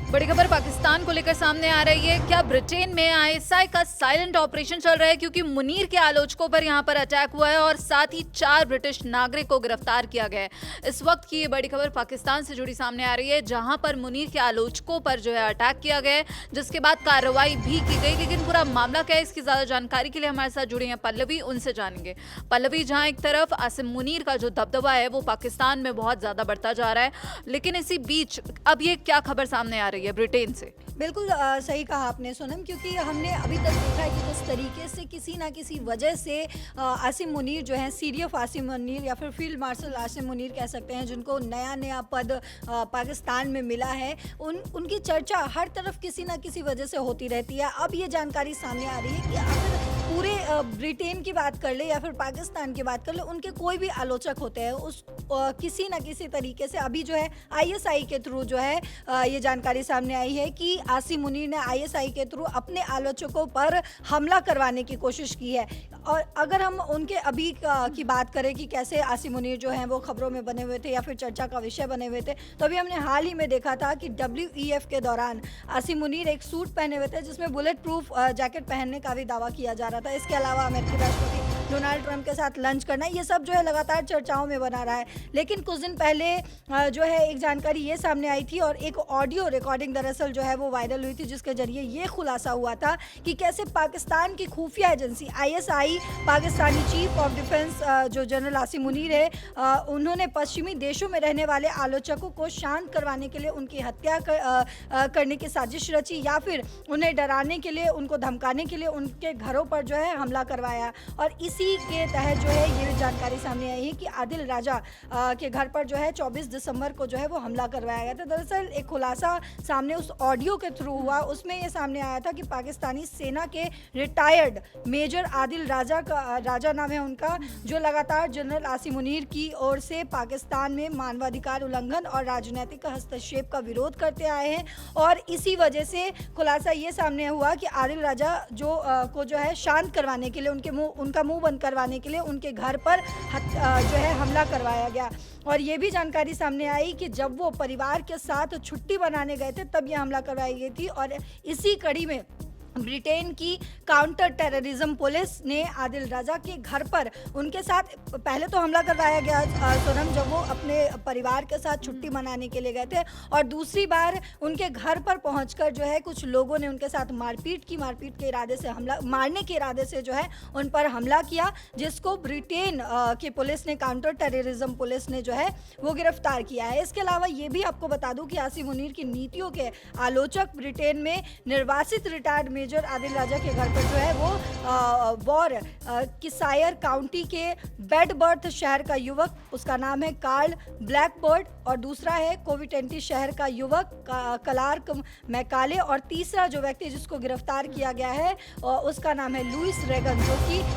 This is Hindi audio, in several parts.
बड़ी खबर पाकिस्तान को लेकर सामने आ रही है। क्या ब्रिटेन में आईएसआई का साइलेंट ऑपरेशन चल रहा है? क्योंकि मुनीर के आलोचकों पर यहां पर अटैक हुआ है और साथ ही 4 ब्रिटिश नागरिक को गिरफ्तार किया गया है। इस वक्त की ये बड़ी खबर पाकिस्तान से जुड़ी सामने आ रही है, जहां पर मुनीर के आलोचकों पर जो है अटैक किया गया है, जिसके बाद कार्रवाई भी की गई। लेकिन पूरा मामला क्या है, इसकी ज्यादा जानकारी के लिए हमारे साथ जुड़ी है पल्लवी, उनसे जानेंगे। पल्लवी, जहां एक तरफ आसिम मुनीर का जो दबदबा है वो पाकिस्तान में बहुत ज्यादा बढ़ता जा रहा है, लेकिन इसी बीच अब ये क्या खबर सामने आ रही है ब्रिटेन से? बिल्कुल सही कहा आपने सोनम, क्योंकि हमने अभी तक देखा है कि किस तरीके से किसी ना किसी वजह से आसिम मुनीर जो है, सीडीएफ आसिम मुनीर या फिर फील्ड मार्शल आसिम मुनीर कह सकते हैं, जिनको नया नया पद पाकिस्तान में मिला है, उनकी चर्चा हर तरफ किसी ना किसी वजह से होती रहती है। अब ये जानकारी सामने आ रही है कि अगर पूरे ब्रिटेन की बात कर ले या फिर पाकिस्तान की बात कर ले, उनके कोई भी आलोचक होते हैं, उस किसी ना किसी तरीके से अभी जो है आईएसआई के थ्रू जो है ये जानकारी सामने आई है कि आसिम मुनीर ने आईएसआई के थ्रू अपने आलोचकों पर हमला करवाने की कोशिश की है। और अगर हम उनके अभी की बात करें कि कैसे आसिम मुनीर जो हैं वो खबरों में बने हुए थे या फिर चर्चा का विषय बने हुए थे, तो अभी हमने हाल ही में देखा था कि WEF के दौरान आसिम मुनीर एक सूट पहने हुए थे जिसमें बुलेट प्रूफ जैकेट पहनने का भी दावा किया जा रहा था। इसके अलावा अमेरिकी राष्ट्रपति डोनाल्ड ट्रंप के साथ लंच करना, ये सब जो है लगातार चर्चाओं में बना रहा है। लेकिन कुछ दिन पहले जो है एक जानकारी ये सामने आई थी और एक ऑडियो रिकॉर्डिंग दरअसल जो है वो वायरल हुई थी, जिसके जरिए ये खुलासा हुआ था कि कैसे पाकिस्तान की खुफिया agency ISI, Pakistani chief of defence जो जनरल आसिम मुनीर है, उन्होंने पश्चिमी देशों में रहने वाले आलोचकों को शांत करवाने के लिए उनकी हत्या करने की साजिश रची, या फिर उन्हें डराने के लिए, उनको धमकाने के लिए उनके घरों पर जो है हमला करवाया। और इसी के तहत जो है ये जानकारी सामने आई है कि आदिल राजा के घर पर जो है 24 दिसंबर को जो है वो हमला करवाया गया था। दरअसल एक खुलासा सामने उस ऑडियो के थ्रू हुआ, उसमें ये सामने आया था कि पाकिस्तानी सेना के रिटायर्ड मेजर आदिल राजा नाम है उनका, जो लगातार जनरल आसिम मुनीर की ओर से पाकिस्तान में मानवाधिकार उल्लंघन और राजनीतिक हस्तक्षेप का विरोध करते आए हैं। और इसी वजह से खुलासा ये सामने हुआ कि आदिल राजा को जो है शांत करवाने के लिए, उनका मुंह बंद करवाने के लिए उनके घर पर जो है हमला करवाया गया। और ये भी जानकारी सामने आई कि जब वो परिवार के साथ छुट्टी बनाने गए थे तब ये हमला करवाई गई थी। और इसी कड़ी में ब्रिटेन की काउंटर टेररिज्म पुलिस ने आदिल राजा के घर पर उनके साथ पहले तो हमला करवाया गया सोनम, जब वो अपने परिवार के साथ छुट्टी मनाने के लिए गए थे, और दूसरी बार उनके घर पर पहुंचकर जो है कुछ लोगों ने उनके साथ मारपीट के इरादे से मारने के इरादे से जो है उन पर हमला किया, जिसको ब्रिटेन की पुलिस ने, काउंटर टेररिज्म पुलिस ने जो है वो गिरफ्तार किया है। इसके अलावा ये भी आपको बता दूं कि आसिम मुनीर की नीतियों के आलोचक ब्रिटेन में निर्वासित रिटायर्ड मेजर आदिल राजा के घर पर जो है वो किसायर काउंटी के बेडबर्थ शहर का युवक, उसका नाम है कार्ल ब्लैकबर्ड, और दूसरा है कोविटेंटी शहर का युवक क्लार्क मैकाले, और तीसरा जो व्यक्ति जिसको गिरफ्तार किया गया है उसका नाम है लुइस रेगन,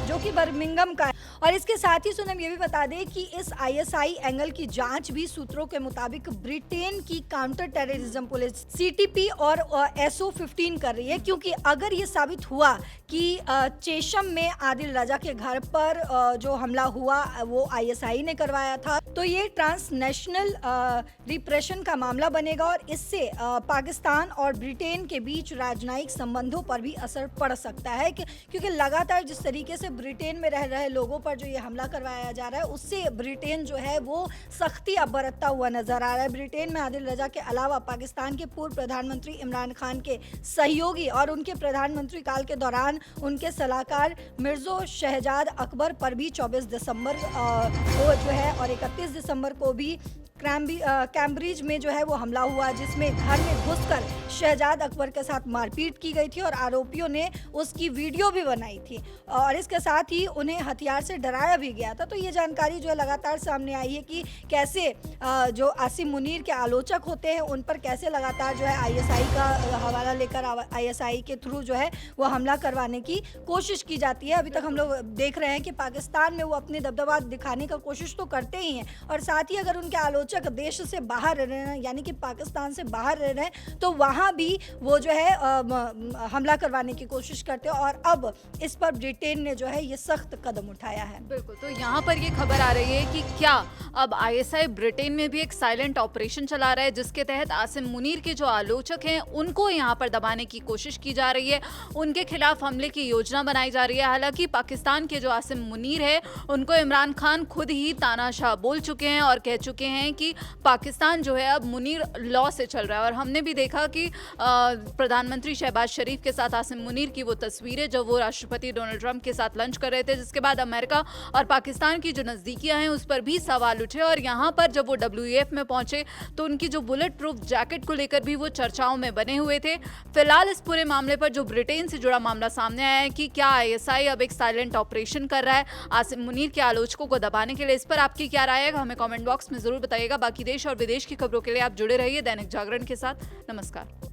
जो कि बर्मिंघम का है। और इसके साथ ही सुनम ये भी बता दें कि इस आईएसआई एंगल की जांच भी सूत्रों के मुताबिक ब्रिटेन की काउंटर टेररिज्म पुलिस CTP और SO-15 कर रही है, क्योंकि अगर ये साबित हुआ कि चेशम में आदिल राजा के घर पर जो हमला हुआ वो आईएसआई ने करवाया था, तो ये ट्रांसनेशनल रिप्रेशन का मामला बनेगा और इससे पाकिस्तान और ब्रिटेन के बीच राजनयिक संबंधों पर भी असर पड़ सकता है, क्योंकि लगातार जिस तरीके से ब्रिटेन में रह रहे लोगों पर जो ये हमला करवाया जा रहा है, उससे ब्रिटेन जो है वो सख्ती अब बरतता हुआ नजर आ रहा है। ब्रिटेन में आदिल रजा के अलावा पाकिस्तान के पूर्व प्रधानमंत्री इमरान खान के सहयोगी और उनके प्रधानमंत्री काल के दौरान उनके सलाहकार मिर्जो शहजाद अकबर पर भी 24 दिसंबर को जो है और 31 दिसंबर को भी कैम्ब्रिज में जो है वो हमला हुआ, जिसमें घर में घुसकर शहजाद अकबर के साथ मारपीट की गई थी और आरोपियों ने उसकी वीडियो भी बनाई थी, और इसके साथ ही उन्हें हथियार से डराया भी गया था। तो ये जानकारी जो है लगातार सामने आई है कि कैसे जो आसिम मुनीर के आलोचक होते हैं उन पर कैसे लगातार जो है आईएसआई का हवाला लेकर आईएसआई के थ्रू जो है वो हमला करवाने की कोशिश की जाती है। अभी तक हम लोग देख रहे हैं कि पाकिस्तान में वो अपने दबदबा दिखाने का कोशिश तो करते ही हैं, और साथ ही अगर उनके आलोचक देश से बाहर रह रहे हैं, यानी कि पाकिस्तान से बाहर रह रहे हैं, तो वहाँ भी वो जो है हमला करवाने की कोशिश करते हैं। और अब इस पर ब्रिटेन ने जो है ये सख्त कदम उठाया है। बिल्कुल, तो यहाँ पर ये खबर आ रही है कि क्या अब आईएसआई ब्रिटेन में भी एक साइलेंट ऑपरेशन चला रहा है, जिसके तहत आसिम मुनीर के जो आलोचक हैं उनको यहाँ पर दबाने की कोशिश की जा रही है, उनके खिलाफ हमले की योजना बनाई जा रही है। हालांकि पाकिस्तान के जो आसिम मुनीर है उनको इमरान खान खुद ही तानाशाह बोल चुके हैं और कह चुके हैं कि पाकिस्तान जो है अब मुनीर लॉ से चल रहा है। और हमने भी देखा कि प्रधानमंत्री शहबाज शरीफ के साथ आसिम मुनीर की वो तस्वीरें जब वो राष्ट्रपति डोनाल्ड ट्रंप के साथ लंच कर रहे थे, जिसके बाद अमेरिका और पाकिस्तान की जो नजदीकियां हैं उस पर भी सवाल उठे। और यहाँ पर जब वो WEF में पहुंचे तो उनकी जो बुलेट प्रूफ जैकेट को लेकर भी वो चर्चाओं में बने हुए थे। फिलहाल इस पूरे मामले पर जो ब्रिटेन से जुड़ा मामला सामने आया है कि क्या ISI अब एक साइलेंट ऑपरेशन कर रहा है आसिम मुनीर के आलोचकों को दबाने के लिए, इस पर आपकी क्या राय है हमें कमेंट बॉक्स में जरूर बताइएगा। बाकी देश और विदेश की खबरों के लिए आप जुड़े रहिए दैनिक जागरण के साथ। नमस्कार।